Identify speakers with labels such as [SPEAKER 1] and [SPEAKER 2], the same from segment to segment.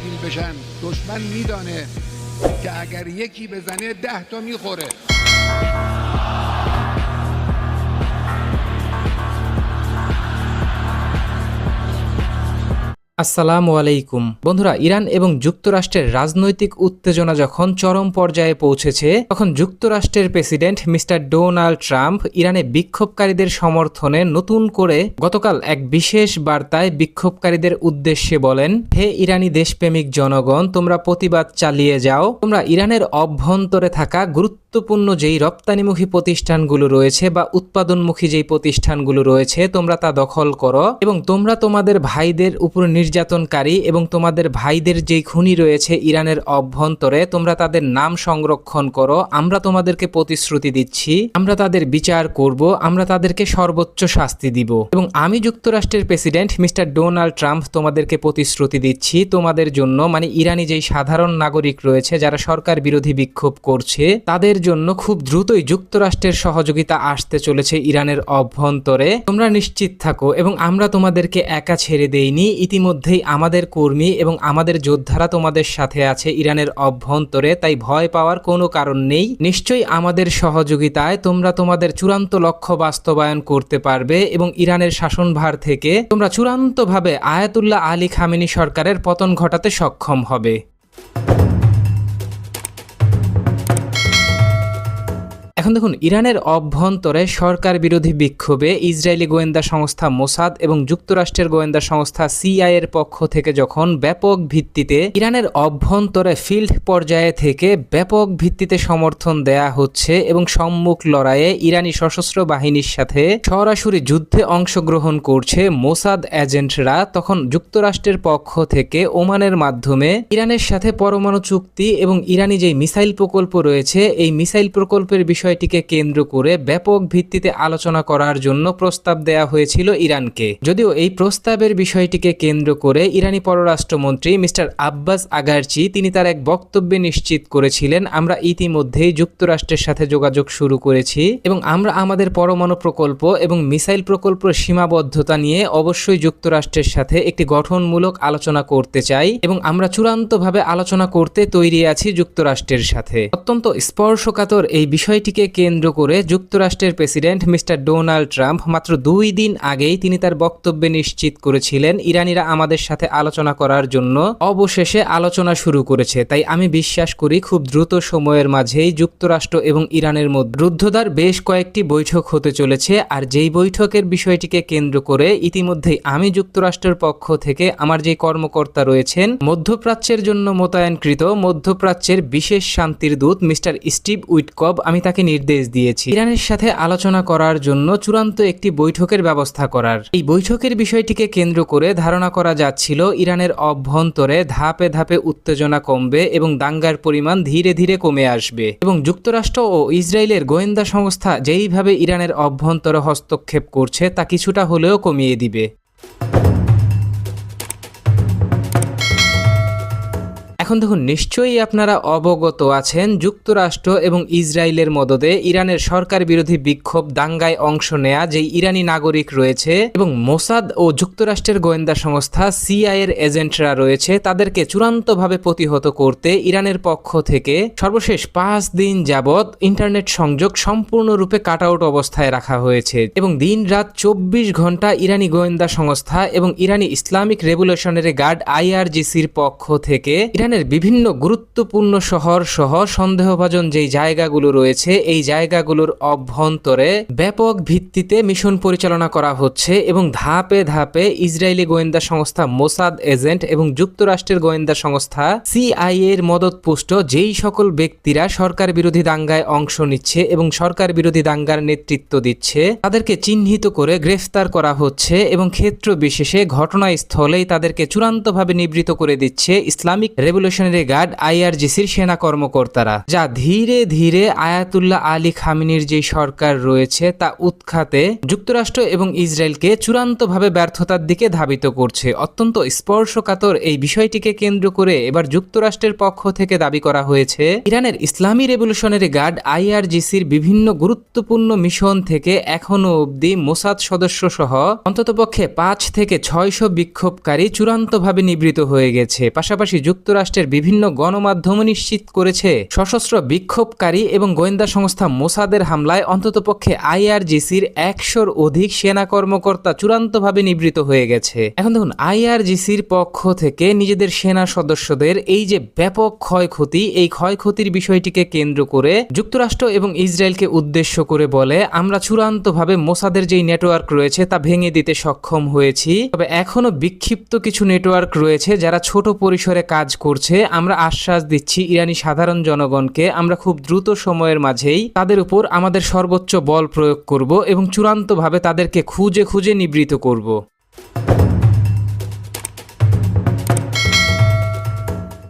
[SPEAKER 1] تبدیل بشن. دشمن میدانه که اگر یکی بزنه 10 تا میخوره.
[SPEAKER 2] আসসালামু আলাইকুম বন্ধুরা, ইরান এবং যুক্তরাষ্ট্রের রাজনৈতিক উত্তেজনা যখন চরম পর্যায়ে পৌঁছেছে, তখন যুক্তরাষ্ট্রের প্রেসিডেন্ট মিস্টার ডোনাল্ড ট্রাম্প ইরানে বিক্ষোভকারীদের সমর্থনে নতুন করে গতকাল এক বিশেষ বার্তায় বিক্ষোভকারীদের উদ্দেশ্যে বলেন, হে ইরানি দেশপ্রেমিক জনগণ, তোমরা প্রতিবাদ চালিয়ে যাও। তোমরা ইরানের অভ্যন্তরে থাকা গুরুত্বপূর্ণ যেই রপ্তানিমুখী প্রতিষ্ঠানগুলো রয়েছে বা উৎপাদনমুখী যেই প্রতিষ্ঠানগুলো রয়েছে, তোমরা তা দখল করো এবং তোমরা তোমাদের ভাইদের উপর নির্যাতনকারী এবং তোমাদের ভাইদের যেই খুনি রয়েছে ইরানের অভ্যন্তরে, তোমরা তাদের নাম সংরক্ষণ করো। আমরা তোমাদেরকে প্রতিশ্রুতি দিচ্ছি, আমরা তাদের বিচার করব, আমরা তাদেরকে সর্বোচ্চ শাস্তি দিব। এবং আমি যুক্তরাষ্ট্রের প্রেসিডেন্ট মিস্টার ডোনাল্ড ট্রাম্প তোমাদেরকে প্রতিশ্রুতি দিচ্ছি, তোমাদের জন্য মানে ইরানি যেই সাধারণ নাগরিক রয়েছে যারা সরকার বিরোধী বিক্ষোভ করছে, তাদের জন্য খুব দ্রুতই যুক্তরাষ্ট্রের সহযোগিতা আসতে চলেছে ইরানের অভ্যন্তরে। তোমরা নিশ্চিত থাকো এবং আমরা তোমাদেরকে একা ছেড়ে দেইনি। ইতিমধ্যেই আমাদের কর্মী এবং আমাদের যোদ্ধারা তোমাদের সাথে আছে ইরানের অভ্যন্তরে, তাই ভয় পাওয়ার কোনো কারণ নেই। নিশ্চয়ই আমাদের সহযোগিতায় তোমরা তোমাদের চূড়ান্ত লক্ষ্য বাস্তবায়ন করতে পারবে এবং ইরানের শাসনভার থেকে তোমরা চূড়ান্তভাবে আয়াতুল্লাহ আলী খামেনি সরকারের পতন ঘটাতে সক্ষম হবে। এখন দেখুন, ইরানের অভ্যন্তরে সরকার বিরোধী বিক্ষোভে ইসরায়েলি গোয়েন্দা সংস্থা মোসাদ এবং যুক্তরাষ্ট্রের গোয়েন্দা সংস্থা সিআইএ এর পক্ষ থেকে যখন ব্যাপক ভিত্তিতে ইরানের অভ্যন্তরে ফিল্ড পর্যায়ে থেকে ব্যাপক ভিত্তিতে সমর্থন দেয়া হচ্ছে এবং সম্মুখ লড়াইয়ে ইরানি সশস্ত্র বাহিনীর সাথে সরাসরি যুদ্ধে অংশগ্রহণ করছে মোসাদ এজেন্টরা, তখন যুক্তরাষ্ট্রের পক্ষ থেকে ওমানের মাধ্যমে ইরানের সাথে পরমাণু চুক্তি এবং ইরানি যেই মিসাইল প্রকল্প রয়েছে, এই মিসাইল প্রকল্পের বিষয়টিকে কেন্দ্র করে ব্যাপক ভিত্তিতে আলোচনা করার জন্য প্রস্তাব দেয়া হয়েছিল ইরানকে। যদিও এই প্রস্তাবের বিষয়টিকে কেন্দ্র করে ইরানি পররাষ্ট্রমন্ত্রী মিস্টার আব্বাস আগারচি তিনি তার এক বক্তব্যে নিশ্চিত করেছিলেন, আমরা ইতিমধ্যেই যুক্তরাষ্ট্রের সাথে যোগাযোগ শুরু করেছি এবং আমরা আমাদের পরমাণু প্রকল্প এবং মিসাইল প্রকল্পের সীমাবদ্ধতা নিয়ে অবশ্যই যুক্তরাষ্ট্রের সাথে একটি গঠনমূলক আলোচনা করতে চাই এবং আমরা চূড়ান্তভাবে আলোচনা করতে তৈরি আছি যুক্তরাষ্ট্রের সাথে। অত্যন্ত স্পর্শকাতর এই বিষয়টিকে কেন্দ্র করে যুক্তরাষ্ট্রের প্রেসিডেন্ট মিস্টার ডোনাল্ড ট্রাম্প মাত্র 2 দিন আগেই তিনি তার বক্তব্যে নিশ্চিত করেছিলেন, ইরানিরা আমাদের সাথে আলোচনা করার জন্য অবশেষে আলোচনা শুরু করেছে। তাই আমি বিশ্বাস করি খুব দ্রুত সময়ের মাঝেই যুক্তরাষ্ট্র এবং ইরানের মধ্যে রুদ্ধদ্বার বেশ কয়েকটি বৈঠক হতে চলেছে। আর যেই বৈঠকের বিষয়টিকে কেন্দ্র করে ইতিমধ্যেই আমি যুক্তরাষ্ট্রের পক্ষ থেকে আমার যে কর্মকর্তা রয়েছেন মধ্যপ্রাচ্যের জন্য মোতায়েনকৃত মধ্যপ্রাচ্যের বিশেষ শান্তির দূত মিস্টার স্টিভ উইটকব, আমি তাকে নির্দেশ দিয়েছি ইরানের সাথে আলোচনা করার জন্য চূড়ান্ত একটি বৈঠকের ব্যবস্থা করার। এই বৈঠকের বিষয়টিকে কেন্দ্র করে ধারণা করা যাচ্ছিল ইরানের অভ্যন্তরে ধাপে ধাপে উত্তেজনা কমবে এবং দাঙ্গার পরিমাণ ধীরে ধীরে কমে আসবে এবং যুক্তরাষ্ট্র ও ইসরায়েলের গোয়েন্দা সংস্থা যেইভাবে ইরানের অভ্যন্তরে হস্তক্ষেপ করছে তা কিছুটা হলেও কমিয়ে দিবে। এখন দেখুন, নিশ্চয়ই আপনারা অবগত আছেন যুক্তরাষ্ট্র এবং ইসরায়েলের মদদে ইরানের সরকার বিরোধী বিক্ষোভ দাঙ্গায় অংশ নেয়া যে ইরানি নাগরিক রয়েছে এবং মোসাদ ও যুক্তরাষ্ট্রের গোয়েন্দা সংস্থা সিআইএ এর এজেন্টরা রয়েছে, তাদেরকে চূড়ান্তভাবে প্রতিহত করতে ইরানের পক্ষ থেকে সর্বশেষ 5 দিন যাবৎ ইন্টারনেট সংযোগ সম্পূর্ণরূপে কাট আউট অবস্থায় রাখা হয়েছে এবং দিন রাত 24 ঘন্টা ইরানি গোয়েন্দা সংস্থা এবং ইরানি ইসলামিক রেভলিউশনারি গার্ড IRGCর পক্ষ থেকে ইরানের বিভিন্ন গুরুত্বপূর্ণ শহর সহ সন্দেহভাজন যেই জায়গাগুলো রয়েছে এই জায়গাগুলোর অভ্যন্তরে ব্যাপক ভিত্তিতে মিশন পরিচালনা করা হচ্ছে এবং ধাপে ধাপে ইসরায়েলি গোয়েন্দা সংস্থা মোসাদ এজেন্ট এবং যুক্তরাষ্ট্রের গোয়েন্দা সংস্থা সিআইএ এর মদতপুষ্ট যেই সকল ব্যক্তিরা সরকার বিরোধী দাঙ্গায় অংশ নিচ্ছে এবং সরকার বিরোধী দাঙ্গার নেতৃত্ব দিচ্ছে তাদেরকে চিহ্নিত করে গ্রেফতার করা হচ্ছে এবং ক্ষেত্র বিশেষে ঘটনাস্থলেই তাদেরকে চূড়ান্তভাবে নিবৃত করে দিচ্ছে ইসলামিক রেভলিউশনারি রেভলিউশনারি গার্ড আইআরজিসির সেনা কর্মকর্তারা, যা ধীরে ধীরে আয়াতুল্লাহ আলী খামেনির যে সরকার রয়েছে তা উৎখাতে যুক্তরাষ্ট্র এবং ইসরায়েলকে চূড়ান্তভাবে ব্যর্থতার দিকে ধাবিত করছে। অত্যন্ত স্পর্শকাতর এই বিষয়টিকে কেন্দ্র করে এবার যুক্তরাষ্ট্রের পক্ষ থেকে দাবি করা হয়েছে ইরানের ইসলামী রেভলিউশনারি গার্ড আইআরজিসির বিভিন্ন গুরুত্বপূর্ণ মিশন থেকে এখনো অবধি মোসাদ সদস্য সহ অন্ততপক্ষে 5 থেকে 600 বিক্ষোভকারী চূড়ান্তভাবে নিবৃত হয়ে গেছে। পাশাপাশি যুক্তরাষ্ট্রের বিভিন্ন গণমাধ্যম নিশ্চিত করেছে সশস্ত্র বিক্ষোভকারী এবং গোয়েন্দা সংস্থা মোসাদের হামলায় অন্ততপক্ষে আইআরজিসির 100-র অধিক সেনা কর্মকর্তা চূড়ান্তভাবে নিবৃত হয়ে গেছে। এখন দেখুন, আইআরজিসির পক্ষ থেকে নিজেদের সেনা সদস্যদের এই যে ব্যাপক ক্ষয়ক্ষতি, এই ক্ষয়ক্ষতির বিষয়টিকে কেন্দ্র করে যুক্তরাষ্ট্র এবং ইসরায়েলকে উদ্দেশ্য করে বলে, আমরা চূড়ান্তভাবে মোসাদের যেই নেটওয়ার্ক রয়েছে তা ভেঙে দিতে সক্ষম হয়েছি, তবে এখনো বিক্ষিপ্ত কিছু নেটওয়ার্ক রয়েছে যারা ছোট পরিসরে কাজ করছে। আমরা আশ্বাস দিচ্ছি ইরানি সাধারণ জনগণকে, আমরা খুব দ্রুত সময়ের মাঝেই তাদের উপর আমাদের সর্বোচ্চ বল প্রয়োগ করব এবং চূড়ান্তভাবে তাদেরকে খুঁজে খুঁজে নিবৃত করব।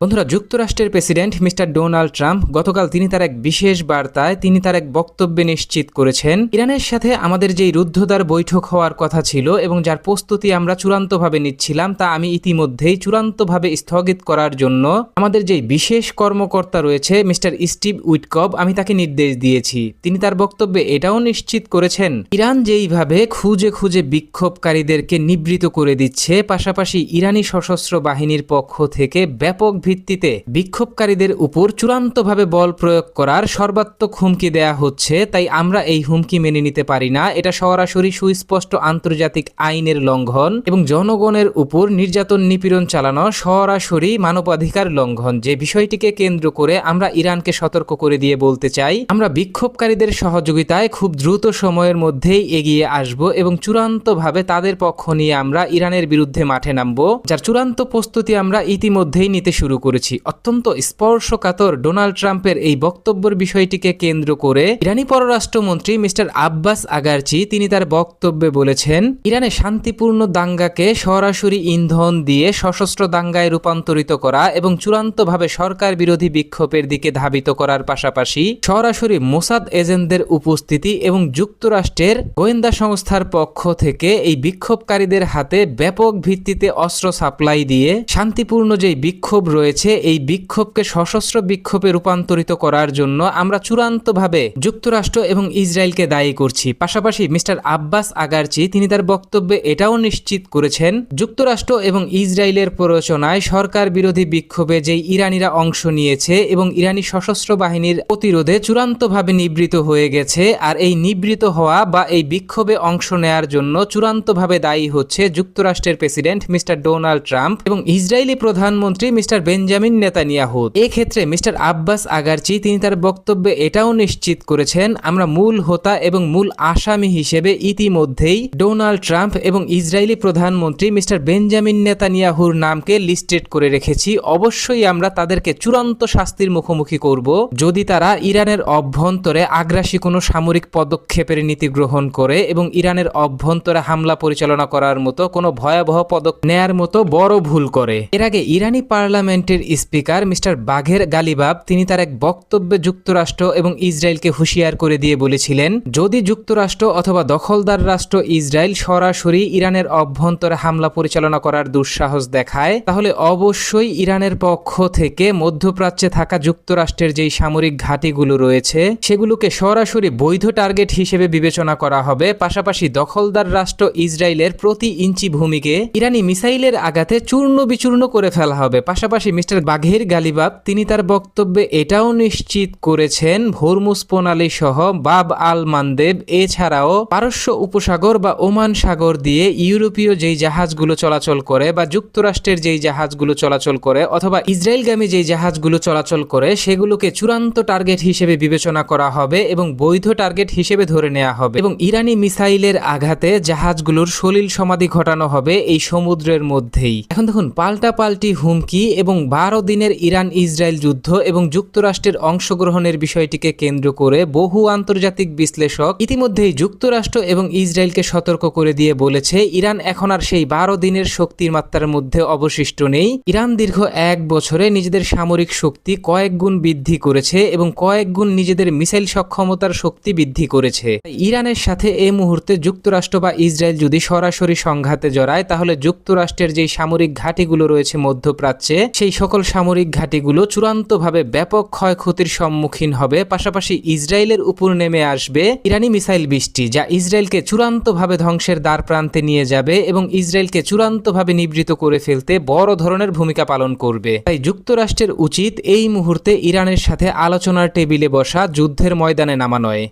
[SPEAKER 2] বন্ধুরা, যুক্তরাষ্ট্রের প্রেসিডেন্ট মিস্টার ডোনাল্ড ট্রাম্প গতকাল তিনি তার এক বিশেষ বার্তায় তিনি তার এক বক্তব্যে নিশ্চিত করেছেন, ইরানের সাথে আমাদের যেই রুদ্ধদ্বার বৈঠক হওয়ার কথা ছিল এবং যার প্রস্তুতি আমরা চূড়ান্তভাবে নিচ্ছিলাম তা আমি ইতিমধ্যেই চূড়ান্তভাবে স্থগিত করার জন্য আমাদের যেই বিশেষ কর্মকর্তা রয়েছে মিস্টার স্টিভ উইটকভ, আমি তাকে নির্দেশ দিয়েছি। তিনি তার বক্তব্যে এটাও নিশ্চিত করেছেন, ইরান যেইভাবে খুঁজে খুঁজে বিক্ষোভকারীদেরকে নিবৃত করে দিচ্ছে, পাশাপাশি ইরানি সশস্ত্র বাহিনীর পক্ষ থেকে ব্যাপক ভিত্তিতে বিক্ষোভকারীদের উপর চূড়ান্তভাবে বল প্রয়োগ করার সর্বাত্মক হুমকি দেয়া হচ্ছে, তাই আমরা এই হুমকি মেনে নিতে পারি না। এটা সরাসরি সুস্পষ্ট আন্তর্জাতিক আইনের লঙ্ঘন এবং জনগণের উপর নির্যাতন নিপীড়ন চালানো সরাসরি মানবাধিকার লঙ্ঘন। যে বিষয়টিকে কেন্দ্র করে আমরা ইরানকে সতর্ক করে দিয়ে বলতে চাই, আমরা বিক্ষোভকারীদের সহযোগিতায় খুব দ্রুত সময়ের মধ্যেই এগিয়ে আসব এবং চূড়ান্তভাবে তাদের পক্ষ নিয়ে আমরা ইরানের বিরুদ্ধে মাঠে নামব, যার চূড়ান্ত প্রস্তুতি আমরা ইতিমধ্যেই নিতে শুরু করেছি। অত্যন্ত স্পর্শকাতর ডোনাল্ড ট্রাম্পের এই বক্তব্যের বিষয়টিকে কেন্দ্র করে ইরানি পররাষ্ট্রমন্ত্রী মিস্টার আব্বাস আগারচি তিনি তার বক্তব্যে বলেছেন, ইরানে শান্তিপূর্ণ দাঙ্গাকে সরাসরি ইন্ধন দিয়ে সশস্ত্র দাঙ্গায় রূপান্তরিত করা এবং চূড়ান্তভাবে সরকার বিরোধী বিক্ষোভের দিকে ধাবিত করার পাশাপাশি সরাসরি মোসাদ এজেন্টদের উপস্থিতি এবং যুক্তরাষ্ট্রের গোয়েন্দা সংস্থার পক্ষ থেকে এই বিক্ষোভকারীদের হাতে ব্যাপক ভিত্তিতে অস্ত্র সাপ্লাই দিয়ে শান্তিপূর্ণ যেই বিক্ষোভ রয়েছে এই বিক্ষোভকে সশস্ত্র বিক্ষোভে রূপান্তরিত করার জন্য আমরা চূড়ান্তভাবে যুক্তরাষ্ট্র এবং ইসরায়েলকে দায়ী করছি। পাশাপাশি মিস্টার আব্বাস আগারচি তিনি তার বক্তব্যে এটাও নিশ্চিত করেছেন, যুক্তরাষ্ট্র এবং ইসরায়েলের প্ররোচনায় সরকার বিরোধী বিক্ষোভে যেই ইরানিরা অংশ নিয়েছে এবং ইরানি সশস্ত্র বাহিনীর প্রতিরোধে চূড়ান্তভাবে নিবৃত হয়ে গেছে, আর এই নিবৃত হওয়া বা এই বিক্ষোভে অংশ নেয়ার জন্য চূড়ান্তভাবে দায়ী হচ্ছে যুক্তরাষ্ট্রের প্রেসিডেন্ট মিস্টার ডোনাল্ড ট্রাম্প এবং ইসরায়েলি প্রধানমন্ত্রী মিস্টার বেঞ্জামিন নেতানিয়াহু। এক্ষেত্রে মিস্টার আব্বাস আগারচি তিনি তার বক্তব্যে এটাও নিশ্চিত করেছেন, আমরা মূল হোতা এবং মূল আসামি হিসেবে ইতিমধ্যেই ডোনাল্ড ট্রাম্প এবং ইসরায়েলি প্রধানমন্ত্রী মিস্টার বেঞ্জামিন নেতানিয়াহুর নামকে লিস্টেড করে রেখেছি। অবশ্যই আমরা তাদেরকে চূড়ান্ত শাস্তির মুখোমুখি করব যদি তারা ইরানের অভ্যন্তরে আগ্রাসী কোনো সামরিক পদক্ষেপের নীতি গ্রহণ করে এবং ইরানের অভ্যন্তরে হামলা পরিচালনা করার মতো কোনো ভয়াবহ পদক্ষেপ নেয়ার মতো বড় ভুল করে। এর আগে ইরানি পার্লামেন্টের স্পিকার মিস্টার বাঘের গালিবাব তিনি তার এক বক্তব্যে যুক্তরাষ্ট্র এবং ইসরায়েলকে হুঁশিয়ার করে দিয়ে বলেছিলেন, যদি যুক্তরাষ্ট্র অথবা দখলদার রাষ্ট্র ইসরায়েল সরাসরি ইরানের অভ্যন্তরে হামলা পরিচালনা করার দুঃসাহস দেখায়, তাহলে অবশ্যই ইরানের পক্ষ থেকে মধ্যপ্রাচ্যে থাকা যুক্তরাষ্ট্রের যেই সামরিক ঘাঁটিগুলো রয়েছে সেগুলোকে সরাসরি বৈধ টার্গেট হিসেবে বিবেচনা করা হবে। পাশাপাশি দখলদার রাষ্ট্র ইসরায়েলের প্রতি ইঞ্চি ভূমিকে ইরানি মিসাইলের আঘাতে চূর্ণ বিচূর্ণ করে ফেলা হবে। পাশাপাশি মিস্টার বাঘের গালিবাব তিনি তার বক্তব্যে এটাও নিশ্চিত করেছেন, হরমুজ প্রণালী সহ বাব আল মানদেব এছাড়াও পারস্য উপসাগর বা ওমান সাগর দিয়ে ইউরোপীয় যেই জাহাজগুলো চলাচল করে বা যুক্তরাষ্ট্রের যেই জাহাজগুলো চলাচল করে অথবা ইসরায়েলগামী যেই জাহাজগুলো চলাচল করে সেগুলোকে চূড়ান্ত টার্গেট হিসেবে বিবেচনা করা হবে এবং বৈধ টার্গেট হিসেবে ধরে নেওয়া হবে এবং ইরানি মিসাইলের আঘাতে জাহাজগুলোর সলিল সমাধি ঘটানো হবে এই সমুদ্রের মধ্যেই। এখন দেখুন, পাল্টাপাল্টি হুমকি এবং 12 দিনের ইরান ইসরায়েল যুদ্ধ এবং যুক্তরাষ্ট্রের অংশগ্রহণের বিষয়টিকে কেন্দ্র করে বহু আন্তর্জাতিক বিশ্লেষক ইতিমধ্যেই যুক্তরাষ্ট্র এবং ইসরায়েলকে সতর্ক করে দিয়ে বলেছে ইরান এখন আর সেই 12 দিনের শক্তির মাত্রার মধ্যে অবশিষ্ট নেই। ইরান দীর্ঘ 1 বছরে নিজেদের সামরিক শক্তি কয়েক গুণ বৃদ্ধি করেছে এবং কয়েক গুণ নিজেদের মিসাইল সক্ষমতার শক্তি বৃদ্ধি করেছে। ইরানের সাথে এই মুহূর্তে যুক্তরাষ্ট্র বা ইসরায়েল যদি সরাসরি সংঘাতে জড়ায় তাহলে যুক্তরাষ্ট্রের যেই সামরিক ঘাঁটিগুলো রয়েছে মধ্যপ্রাচ্যে সেই সকল সামরিক ঘাঁটিগুলো চূড়ান্তভাবে ব্যাপক ক্ষয়ক্ষতির সম্মুখীন হবে। পাশাপাশি ইসরায়েলের উপর নেমে আসবে ইরানি মিসাইল বৃষ্টি, যা ইসরায়েলকে চূড়ান্তভাবে ধ্বংসের দ্বার প্রান্তে নিয়ে যাবে এবং ইসরায়েলকে চূড়ান্তভাবে নিবৃত করে ফেলতে বড় ধরনের ভূমিকা পালন করবে। তাই যুক্তরাষ্ট্রের উচিত এই মুহূর্তে ইরানের সাথে আলোচনার টেবিলে বসা, যুদ্ধের ময়দানে নামা নয়।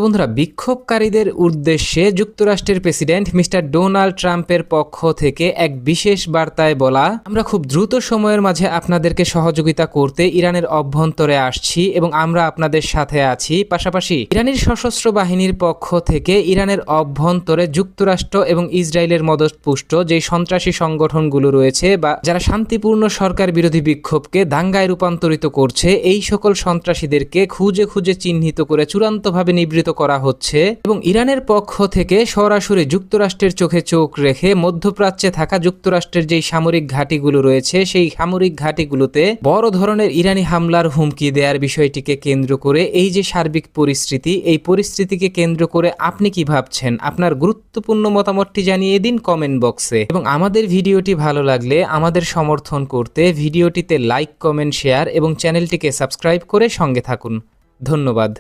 [SPEAKER 2] বন্ধুরা, বিক্ষোভকারীদের উদ্দেশ্যে যুক্তরাষ্ট্রের প্রেসিডেন্ট মিস্টার ডোনাল্ড ট্রাম্পের পক্ষ থেকে এক বিশেষ বার্তায় বলা, আমরা খুব দ্রুত সময়ের মাঝে আপনাদেরকে সহযোগিতা করতে ইরানের অভ্যন্তরে আসছি এবং আমরা আপনাদের সাথে আছি। পাশাপাশি ইরানের সশস্ত্র বাহিনীর পক্ষ থেকে ইরানের অভ্যন্তরে যুক্তরাষ্ট্র এবং ইসরায়েলের মদতপুষ্ট যে সন্ত্রাসী সংগঠনগুলো রয়েছে বা যারা শান্তিপূর্ণ সরকার বিরোধী বিক্ষোভকে দাঙ্গায় রূপান্তরিত করছে, এই সকল সন্ত্রাসীদেরকে খুঁজে খুঁজে চিহ্নিত করে চূড়ান্তভাবে নিবৃত করা হচ্ছে এবং ইরানের পক্ষ থেকে সরাসরি যুক্তরাষ্ট্রের চোখে চোখ রেখে মধ্যপ্রাচ্যে থাকা যুক্তরাষ্ট্রের যেই সামরিক ঘাঁটিগুলো রয়েছে সেই সামরিক ঘাঁটিগুলোতে বড় ধরনের ইরানি হামলার হুমকি দেওয়ার বিষয়টিকে কেন্দ্র করে এই যে সার্বিক পরিস্থিতি, এই পরিস্থিতিকে কেন্দ্র করে আপনি কি ভাবছেন? আপনার গুরুত্বপূর্ণ মতামতটি জানিয়ে দিন কমেন্ট বক্সে। এবং আমাদের ভিডিওটি ভালো লাগলে আমাদের সমর্থন করতে ভিডিওটিতে লাইক, কমেন্ট, শেয়ার এবং চ্যানেলটিকে সাবস্ক্রাইব করে সঙ্গে থাকুন। ধন্যবাদ।